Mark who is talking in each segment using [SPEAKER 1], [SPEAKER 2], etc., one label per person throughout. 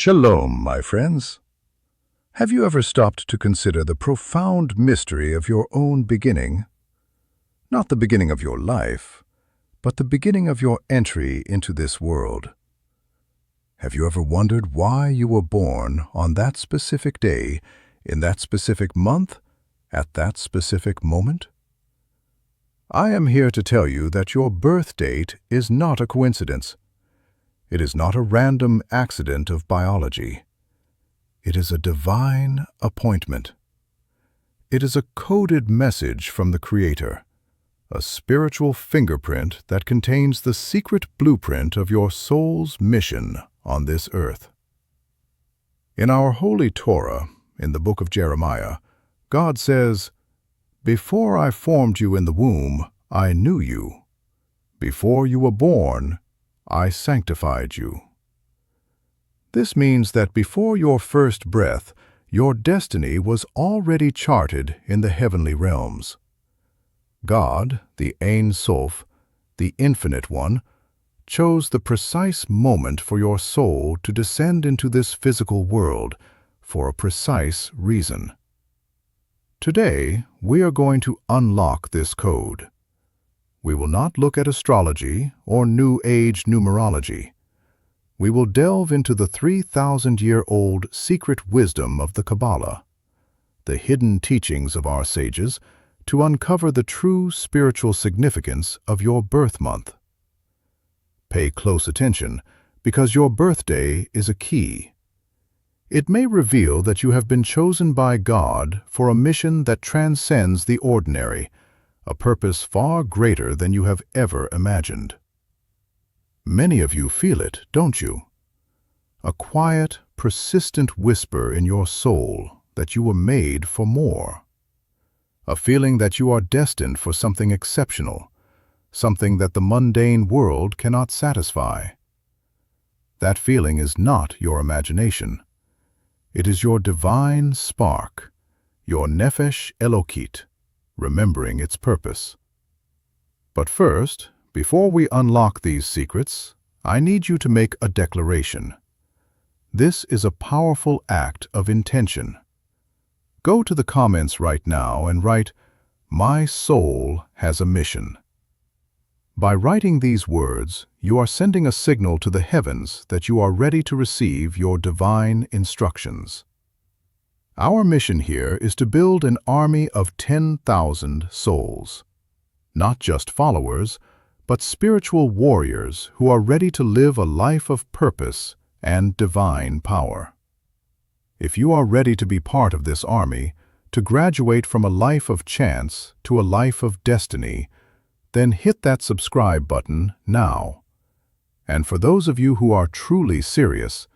[SPEAKER 1] Shalom, my friends. Have you ever stopped to consider the profound mystery of your own beginning? Not the beginning of your life, but the beginning of your entry into this world. Have you ever wondered why you were born on that specific day, in that specific month, at that specific moment? I am here to tell you that your birth date is not a coincidence. It is not a random accident of biology. It is a divine appointment. It is a coded message from the Creator, a spiritual fingerprint that contains the secret blueprint of your soul's mission on this earth. In our holy Torah, in the book of Jeremiah, God says, "Before I formed you in the womb, I knew you. Before you were born, I sanctified you." This means that before your first breath, your destiny was already charted in the heavenly realms. God, the Ein Sof, the Infinite One, chose the precise moment for your soul to descend into this physical world for a precise reason. Today, we are going to unlock this code. We will not look at astrology or New Age numerology. We will delve into the 3,000-year-old secret wisdom of the Kabbalah, the hidden teachings of our sages, to uncover the true spiritual significance of your birth month. Pay close attention, because your birthday is a key. It may reveal that you have been chosen by God for a mission that transcends the ordinary, a purpose far greater than you have ever imagined. Many of you feel it, don't you? A quiet, persistent whisper in your soul that you were made for more. A feeling that you are destined for something exceptional, something that the mundane world cannot satisfy. That feeling is not your imagination. It is your divine spark, your nefesh elokit, remembering its purpose. But first, before we unlock these secrets, I need you to make a declaration. This is a powerful act of intention. Go to the comments right now and write, "My soul has a mission." By writing these words, you are sending a signal to the heavens that you are ready to receive your divine instructions. Our mission here is to build an army of 10,000 souls. Not just followers, but spiritual warriors who are ready to live a life of purpose and divine power. If you are ready to be part of this army, to graduate from a life of chance to a life of destiny, then hit that subscribe button now. And for those of you who are truly serious,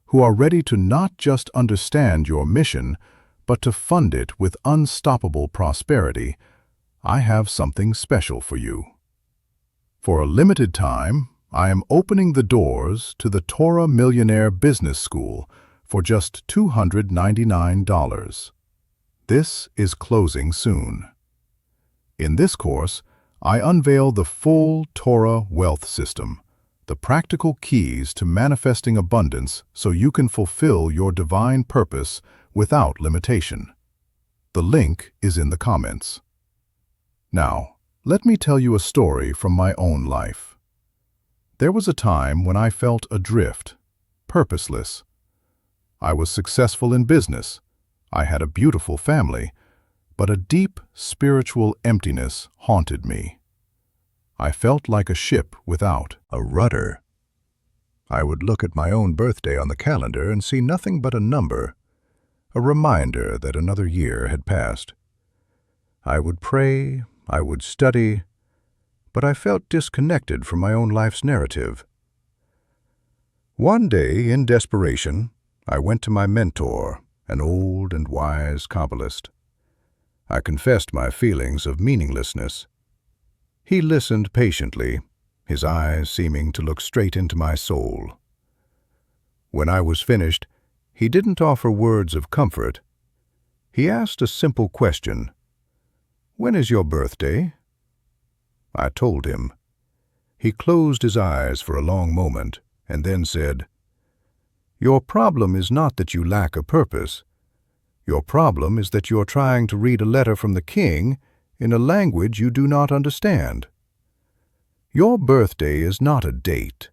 [SPEAKER 1] who are ready to not just understand your mission, but to fund it with unstoppable prosperity, I have something special for you. For a limited time, I am opening the doors to the Torah Millionaire Business School for just $299. This is closing soon. In this course, I unveil the full Torah wealth system, the practical keys to manifesting abundance so you can fulfill your divine purpose without limitation. The link is in the comments. Now, let me tell you a story from my own life. There was a time when I felt adrift, purposeless. I was successful in business. I had a beautiful family, but a deep spiritual emptiness haunted me. I felt like a ship without a rudder. I would look at my own birthday on the calendar and see nothing but a number, a reminder that another year had passed. I would pray, I would study, but I felt disconnected from my own life's narrative. One day, in desperation, I went to my mentor, an old and wise Kabbalist. I confessed my feelings of meaninglessness. He listened patiently, his eyes seeming to look straight into my soul. When I was finished, he didn't offer words of comfort. He asked a simple question. "When is your birthday?" I told him. He closed his eyes for a long moment and then said, Your problem is not that you lack a purpose. Your problem is that you're trying to read a letter from the king in a language you do not understand. Your birthday is not a date.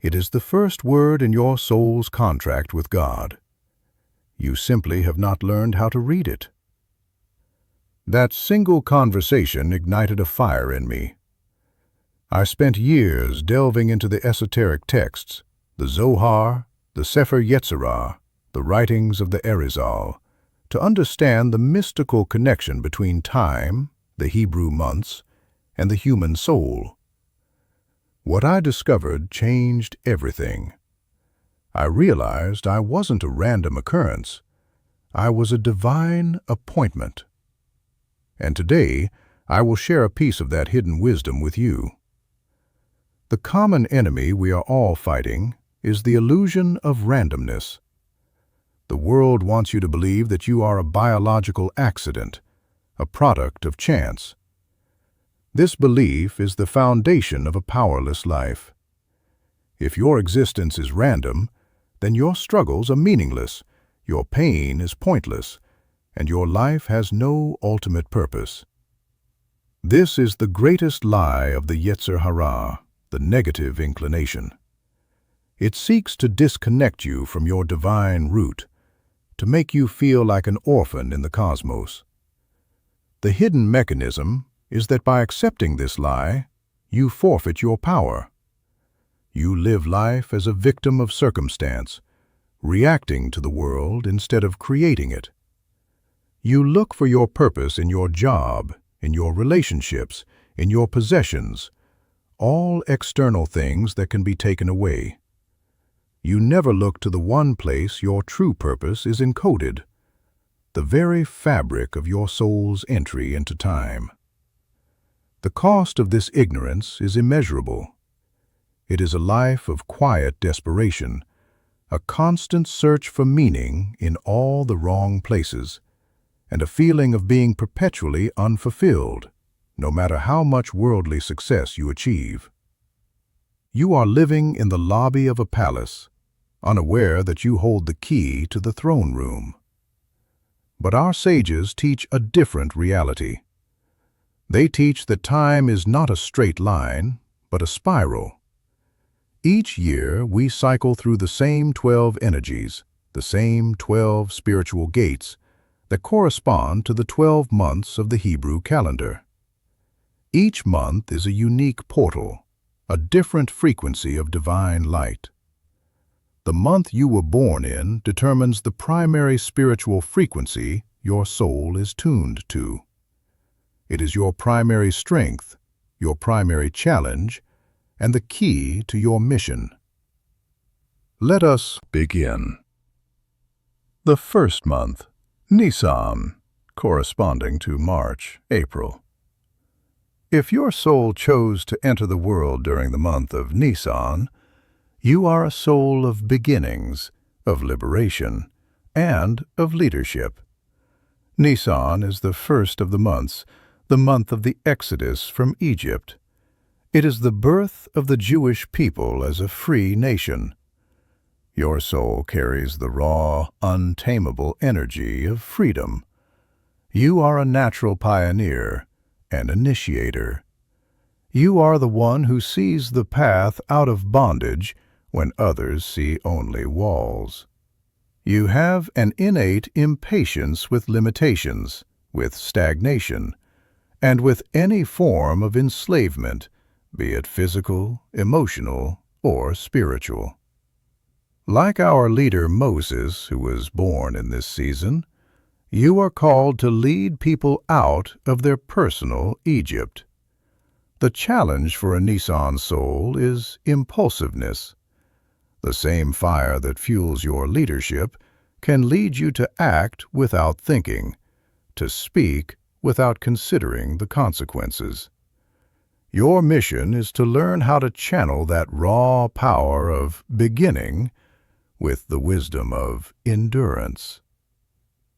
[SPEAKER 1] It is the first word in your soul's contract with God. You simply have not learned how to read it. That single conversation ignited a fire in me. I spent years delving into the esoteric texts, the Zohar, the Sefer Yetzirah, the writings of the Arizal, to understand the mystical connection between time, the Hebrew months, and the human soul. What I discovered changed everything. I realized I wasn't a random occurrence. I was a divine appointment. And today, I will share a piece of that hidden wisdom with you. The common enemy we are all fighting is the illusion of randomness. The world wants you to believe that you are a biological accident, a product of chance. This belief is the foundation of a powerless life. If your existence is random, then your struggles are meaningless, your pain is pointless, and your life has no ultimate purpose. This is the greatest lie of the Yetzer Hara, the negative inclination. It seeks to disconnect you from your divine root, to make you feel like an orphan in the cosmos. The hidden mechanism is that by accepting this lie, you forfeit your power. You live life as a victim of circumstance, reacting to the world instead of creating it. You look for your purpose in your job, in your relationships, in your possessions, all external things that can be taken away. You never look to the one place your true purpose is encoded, the very fabric of your soul's entry into time. The cost of this ignorance is immeasurable. It is a life of quiet desperation, a constant search for meaning in all the wrong places, and a feeling of being perpetually unfulfilled, no matter how much worldly success you achieve. You are living in the lobby of a palace, unaware that you hold the key to the throne room. But our sages teach a different reality. They teach that time is not a straight line, but a spiral. Each year we cycle through the same 12 energies, the same 12 spiritual gates that correspond to the 12 months of the Hebrew calendar. Each month is a unique portal, a different frequency of divine light. The month you were born in determines the primary spiritual frequency your soul is tuned to. It is your primary strength, your primary challenge, and the key to your mission. Let us begin. The first month, Nisan, corresponding to March, April. If your soul chose to enter the world during the month of Nisan, you are a soul of beginnings, of liberation, and of leadership. Nisan is the first of the months, the month of the Exodus from Egypt. It is the birth of the Jewish people as a free nation. Your soul carries the raw, untamable energy of freedom. You are a natural pioneer, an initiator. You are the one who sees the path out of bondage when others see only walls. You have an innate impatience with limitations, with stagnation, and with any form of enslavement, be it physical, emotional, or spiritual. Like our leader Moses, who was born in this season, you are called to lead people out of their personal Egypt. The challenge for a Nisan soul is impulsiveness. The same fire that fuels your leadership can lead you to act without thinking, to speak without considering the consequences. Your mission is to learn how to channel that raw power of beginning with the wisdom of endurance.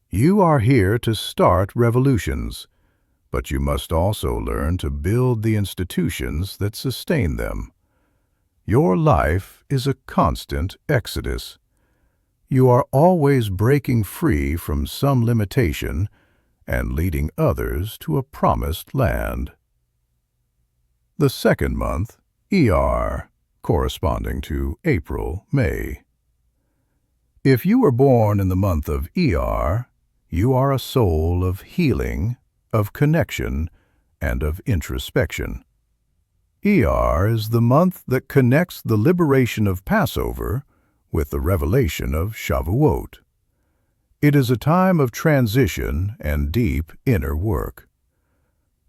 [SPEAKER 1] You are here to start revolutions, but you must also learn to build the institutions that sustain them. Your life is a constant exodus. You are always breaking free from some limitation and leading others to a promised land. The second month, ER, corresponding to April, May. If you were born in the month of ER, you are a soul of healing, of connection, and of introspection. ER is the month that connects the liberation of Passover with the revelation of Shavuot. It is a time of transition and deep inner work.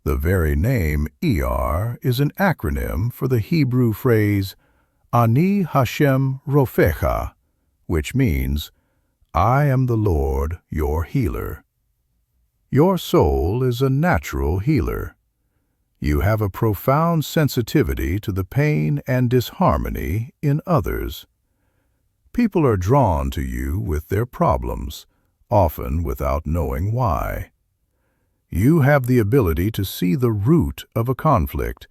[SPEAKER 1] The very name ER is an acronym for the Hebrew phrase Ani Hashem Rofecha, which means, I am the Lord, your healer. Your soul is a natural healer. You have a profound sensitivity to the pain and disharmony in others. People are drawn to you with their problems, often without knowing why. You have the ability to see the root of a conflict,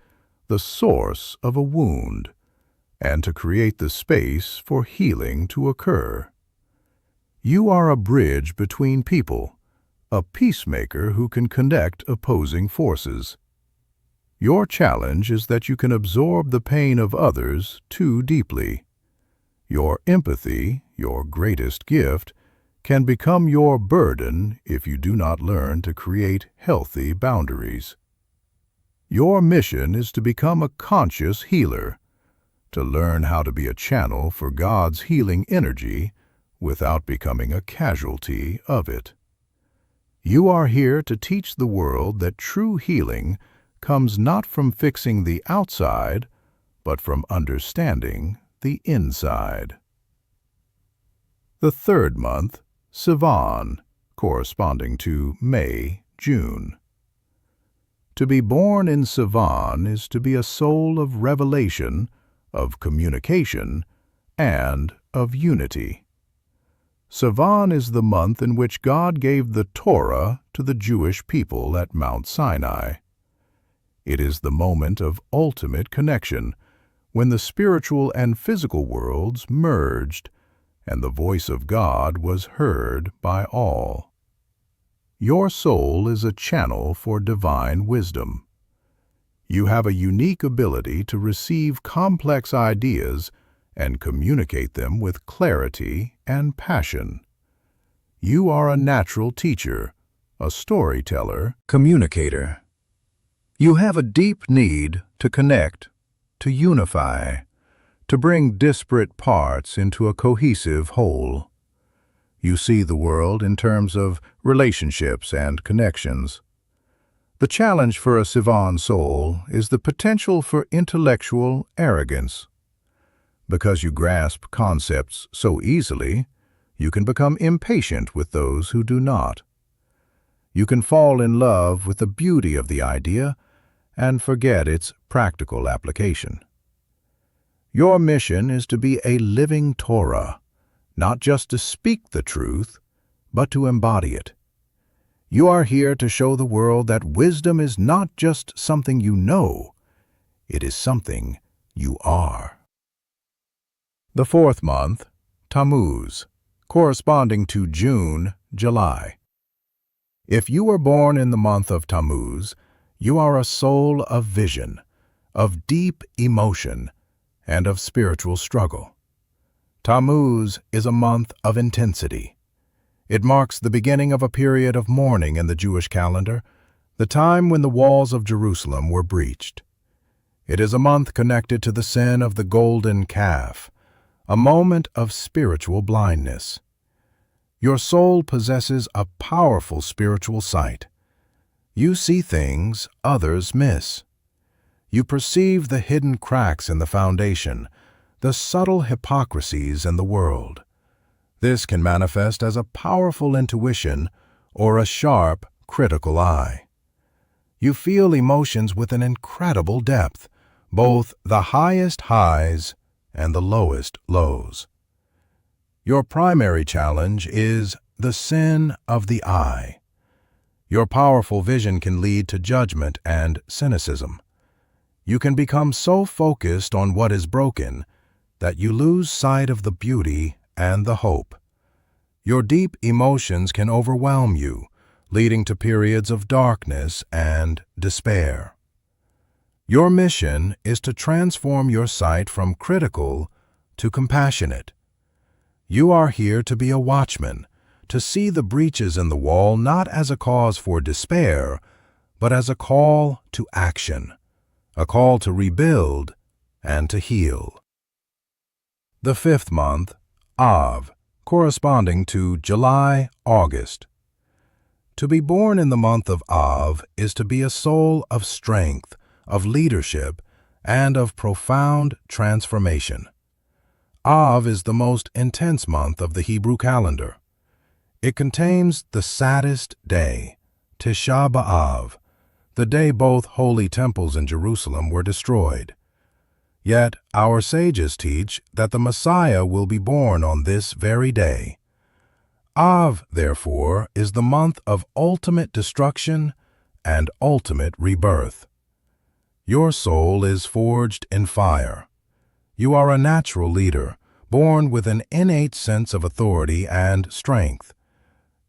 [SPEAKER 1] the source of a wound, and to create the space for healing to occur. You are a bridge between people, a peacemaker who can connect opposing forces. Your challenge is that you can absorb the pain of others too deeply. Your empathy, your greatest gift, can become your burden if you do not learn to create healthy boundaries. Your mission is to become a conscious healer, to learn how to be a channel for God's healing energy without becoming a casualty of it. You are here to teach the world that true healing comes not from fixing the outside, but from understanding the inside. The third month, Sivan, corresponding to May, June. To be born in Sivan is to be a soul of revelation, of communication, and of unity. Sivan is the month in which God gave the Torah to the Jewish people at Mount Sinai. It is the moment of ultimate connection, when the spiritual and physical worlds merged, and the voice of God was heard by all. Your soul is a channel for divine wisdom. You have a unique ability to receive complex ideas and communicate them with clarity and passion. You are a natural teacher, a storyteller, communicator. You have a deep need to connect, to unify, to bring disparate parts into a cohesive whole. You see the world in terms of relationships and connections. The challenge for a Sivan soul is the potential for intellectual arrogance. Because you grasp concepts so easily, you can become impatient with those who do not. You can fall in love with the beauty of the idea and forget its practical application. Your mission is to be a living Torah, not just to speak the truth, but to embody it. You are here to show the world that wisdom is not just something you know, it is something you are. The fourth month, Tammuz, corresponding to June, July. If you were born in the month of Tammuz, you are a soul of vision, of deep emotion, and of spiritual struggle. Tammuz is a month of intensity. It marks the beginning of a period of mourning in the Jewish calendar, the time when the walls of Jerusalem were breached. It is a month connected to the sin of the golden calf, a moment of spiritual blindness. Your soul possesses a powerful spiritual sight. You see things others miss. You perceive the hidden cracks in the foundation, the subtle hypocrisies in the world. This can manifest as a powerful intuition or a sharp, critical eye. You feel emotions with an incredible depth, both the highest highs and the lowest lows. Your primary challenge is the sin of the eye. Your powerful vision can lead to judgment and cynicism. You can become so focused on what is broken that you lose sight of the beauty and the hope. Your deep emotions can overwhelm you, leading to periods of darkness and despair. Your mission is to transform your sight from critical to compassionate. You are here to be a watchman, to see the breaches in the wall not as a cause for despair, but as a call to action, a call to rebuild and to heal. The 5th month, Av, corresponding to July, August. To be born in the month of Av is to be a soul of strength, of leadership, and of profound transformation. Av is the most intense month of the Hebrew calendar. It contains the saddest day, Tisha B'Av, the day both holy temples in Jerusalem were destroyed. Yet our sages teach that the Messiah will be born on this very day. Av, therefore, is the month of ultimate destruction and ultimate rebirth. Your soul is forged in fire. You are a natural leader, born with an innate sense of authority and strength.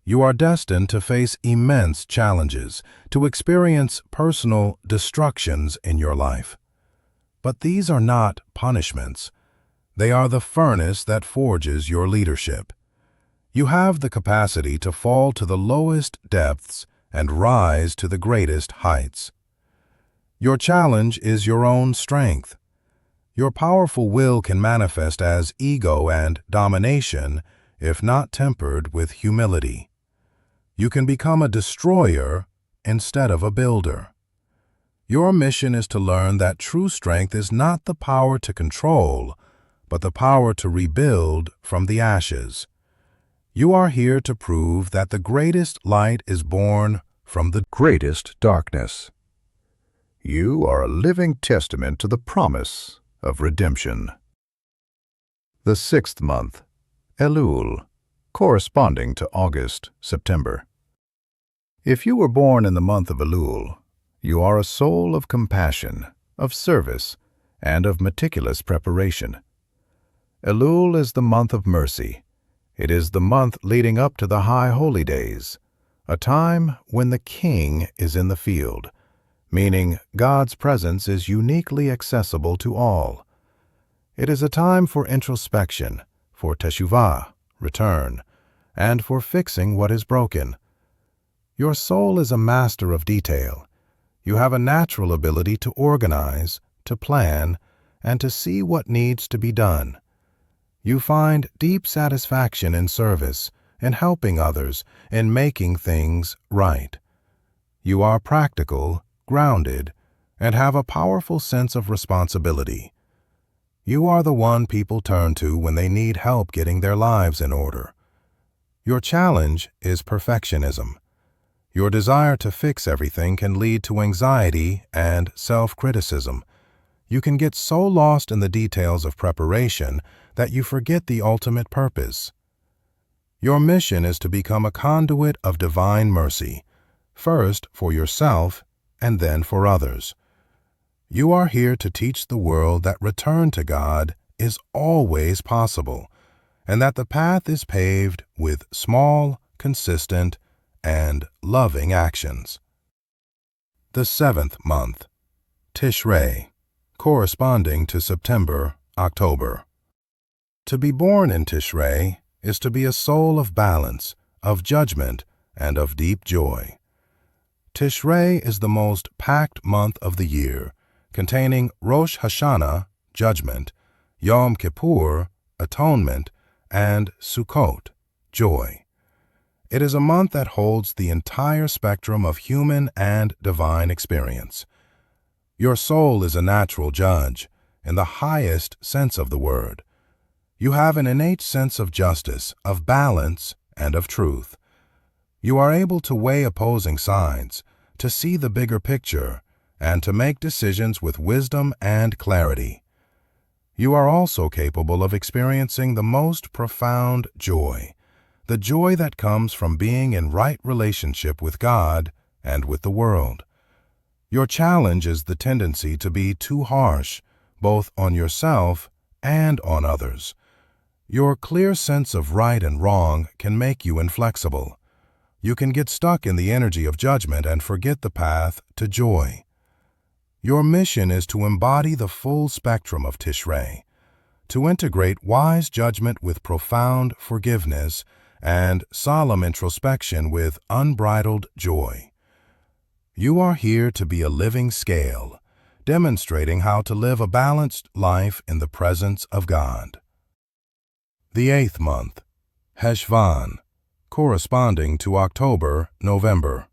[SPEAKER 1] You are destined to face immense challenges, to experience personal destructions in your life. But these are not punishments. They are the furnace that forges your leadership. You have the capacity to fall to the lowest depths and rise to the greatest heights. Your challenge is your own strength. Your powerful will can manifest as ego and domination if not tempered with humility. You can become a destroyer instead of a builder. Your mission is to learn that true strength is not the power to control, but the power to rebuild from the ashes. You are here to prove that the greatest light is born from the greatest darkness. You are a living testament to the promise of redemption. The 6th month, Elul, corresponding to August, September. If you were born in the month of Elul, you are a soul of compassion, of service, and of meticulous preparation. Elul is the month of mercy. It is the month leading up to the high holy days, a time when the king is in the field, meaning God's presence is uniquely accessible to all. It is a time for introspection, for teshuvah, return, and for fixing what is broken. Your soul is a master of detail. You have a natural ability to organize, to plan, and to see what needs to be done. You find deep satisfaction in service, in helping others, in making things right. You are practical, grounded, and have a powerful sense of responsibility. You are the one people turn to when they need help getting their lives in order. Your challenge is perfectionism. Your desire to fix everything can lead to anxiety and self-criticism. You can get so lost in the details of preparation that you forget the ultimate purpose. Your mission is to become a conduit of divine mercy, first for yourself and then for others. You are here to teach the world that return to God is always possible, and that the path is paved with small, consistent, and loving actions. The 7th month, Tishrei, corresponding to September, October. To be born in Tishrei is to be a soul of balance, of judgment, and of deep joy. Tishrei is the most packed month of the year, containing Rosh Hashanah, judgment, Yom Kippur, atonement, and Sukkot, joy. It is a month that holds the entire spectrum of human and divine experience. Your soul is a natural judge, in the highest sense of the word. You have an innate sense of justice, of balance, and of truth. You are able to weigh opposing sides, to see the bigger picture, and to make decisions with wisdom and clarity. You are also capable of experiencing the most profound joy, the joy that comes from being in right relationship with God and with the world. Your challenge is the tendency to be too harsh, both on yourself and on others.
[SPEAKER 2] Your clear sense of right and wrong can make you inflexible. You can get stuck in the energy of judgment and forget the path to joy. Your mission is to embody the full spectrum of Tishrei, to integrate wise judgment with profound forgiveness and solemn introspection with unbridled joy. You are here to be a living scale, demonstrating how to live a balanced life in the presence of God. The 8th month, Heshvan, corresponding to October, November.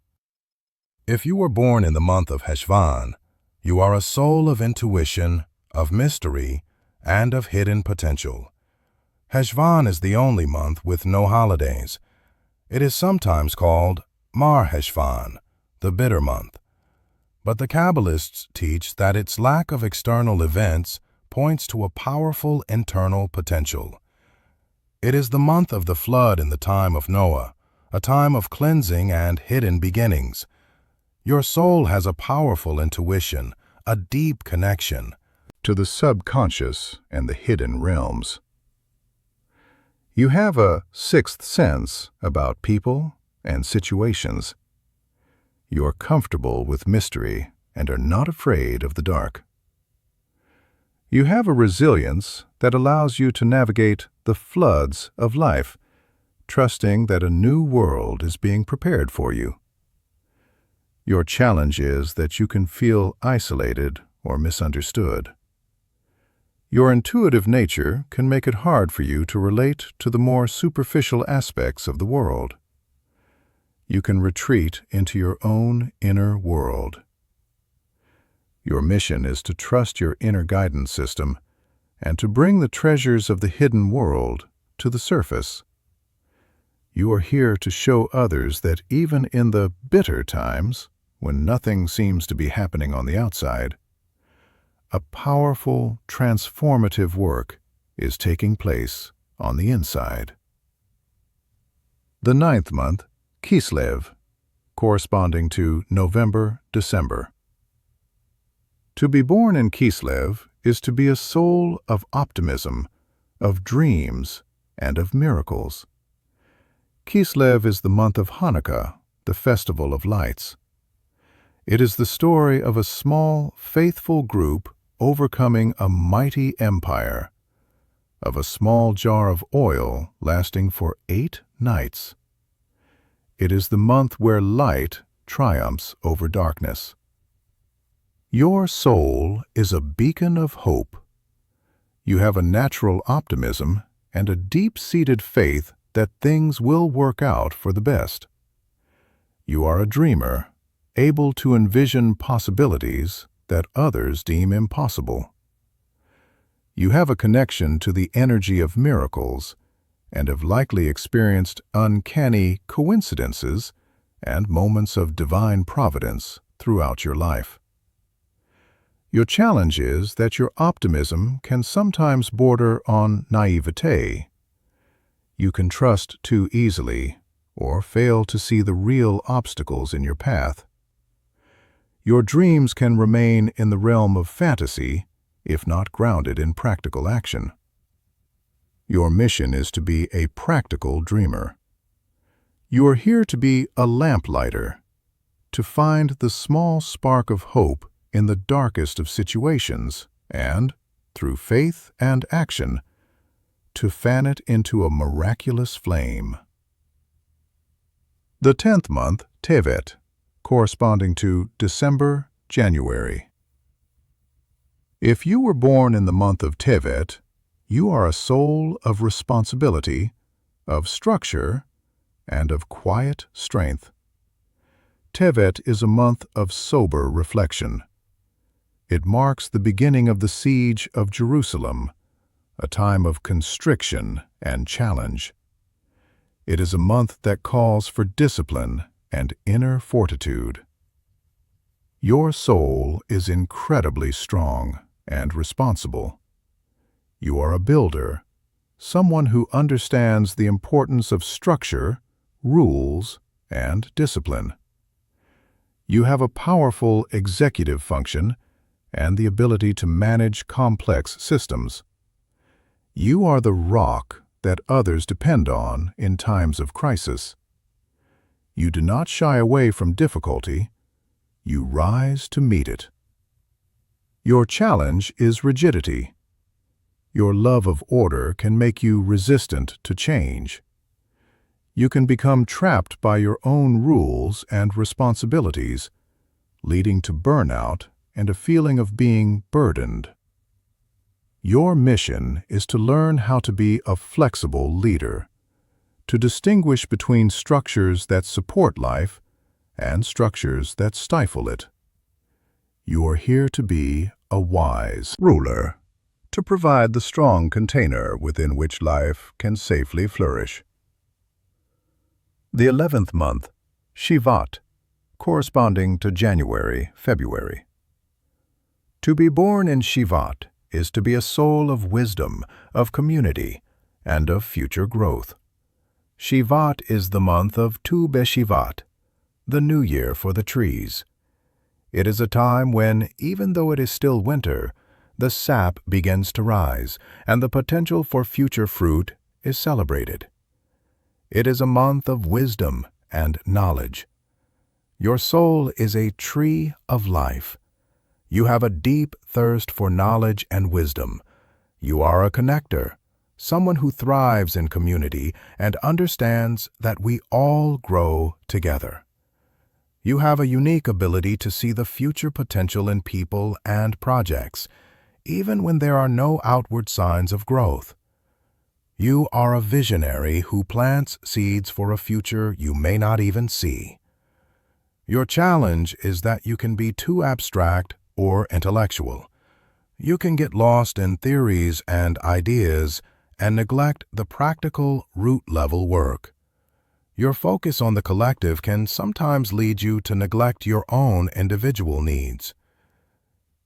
[SPEAKER 2] If you were born in the month of Heshvan, you are a soul of intuition, of mystery, and of hidden potential. Heshvan is the only month with no holidays. It is sometimes called Mar Heshvan, the bitter month. But the Kabbalists teach that its lack of external events points to a powerful internal potential. It is the month of the flood in the time of Noah, a time of cleansing and hidden beginnings. Your soul has a powerful intuition, a deep connection
[SPEAKER 1] to the subconscious and the hidden realms. You have a sixth sense about people and situations. You are comfortable with mystery and are not afraid of the dark. You have a resilience that allows you to navigate the floods of life, trusting that a new world is being prepared for you. Your challenge is that you can feel isolated or misunderstood. Your intuitive nature can make it hard for you to relate to the more superficial aspects of the world. You can retreat into your own inner world. Your mission is to trust your inner guidance system and to bring the treasures of the hidden world to the surface. You are here to show others that even in the bitter times, when nothing seems to be happening on the outside, a powerful, transformative work is taking place on the inside. The 9th month, Kislev, corresponding to November, December. To be born in Kislev is to be a soul of optimism, of dreams, and of miracles. Kislev is the month of Hanukkah, the festival of lights. It is the story of a small, faithful group overcoming a mighty empire, of a small jar of oil lasting for 8 nights. It is the month where light triumphs over darkness. Your soul is a beacon of hope. You have a natural optimism and a deep-seated faith that things will work out for the best. You are a dreamer, able to envision possibilities that others deem impossible. You have a connection to the energy of miracles and have likely experienced uncanny coincidences and moments of divine providence throughout your life. Your challenge is that your optimism can sometimes border on naivete. You can trust too easily or fail to see the real obstacles in your path. Your dreams can remain in the realm of fantasy if not grounded in practical action. Your mission is to be a practical dreamer. You are here to be a lamplighter, to find the small spark of hope in the darkest of situations and, through faith and action, to fan it into a miraculous flame. The 10th month, Tevet, corresponding to December, January. If you were born in the month of Tevet, you are a soul of responsibility, of structure, and of quiet strength. Tevet is a month of sober reflection. It marks the beginning of the siege of Jerusalem, a time of constriction and challenge. It is a month that calls for discipline and inner fortitude. Your soul is incredibly strong and responsible. You are a builder, someone who understands the importance of structure, rules, and discipline. You have a powerful executive function and the ability to manage complex systems. You are the rock that others depend on in times of crisis. You do not shy away from difficulty, you rise to meet it. Your challenge is rigidity. Your love of order can make you resistant to change. You can become trapped by your own rules and responsibilities, leading to burnout and a feeling of being burdened. Your mission is to learn how to be a flexible leader, to distinguish between structures that support life and structures that stifle it. You are here to be a wise ruler, to provide the strong container within which life can safely flourish. The 11th month, Shivat, corresponding to January, February. To be born in Shivat is to be a soul of wisdom, of community, and of future growth. Shivat is the month of Tu B'Shivat, the new year for the trees. It is a time when, even though it is still winter, the sap begins to rise, and the potential for future fruit is celebrated. It is a month of wisdom and knowledge. Your soul is a tree of life. You have a deep thirst for knowledge and wisdom. You are a connector, someone who thrives in community and understands that we all grow together. You have a unique ability to see the future potential in people and projects, even when there are no outward signs of growth. You are a visionary who plants seeds for a future you may not even see. Your challenge is that you can be too abstract or intellectual. You can get lost in theories and ideas and neglect the practical, root-level work. Your focus on the collective can sometimes lead you to neglect your own individual needs.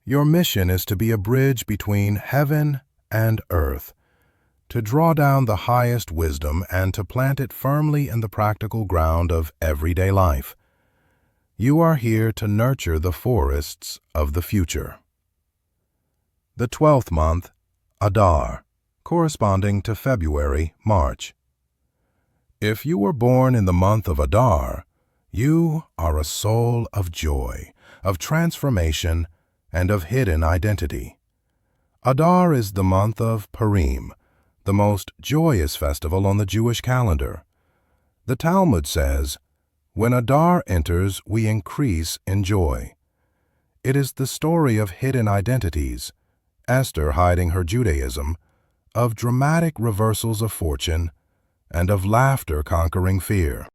[SPEAKER 1] Your mission is to be a bridge between heaven and earth, to draw down the highest wisdom and to plant it firmly in the practical ground of everyday life. You are here to nurture the forests of the future. The 12th month, Adar, corresponding to February, March. If you were born in the month of Adar, you are a soul of joy, of transformation, and of hidden identity. Adar is the month of Purim, the most joyous festival on the Jewish calendar. The Talmud says, "When Adar enters, we increase in joy." It is the story of hidden identities, Esther hiding her Judaism, of dramatic reversals of fortune, and of laughter conquering fear.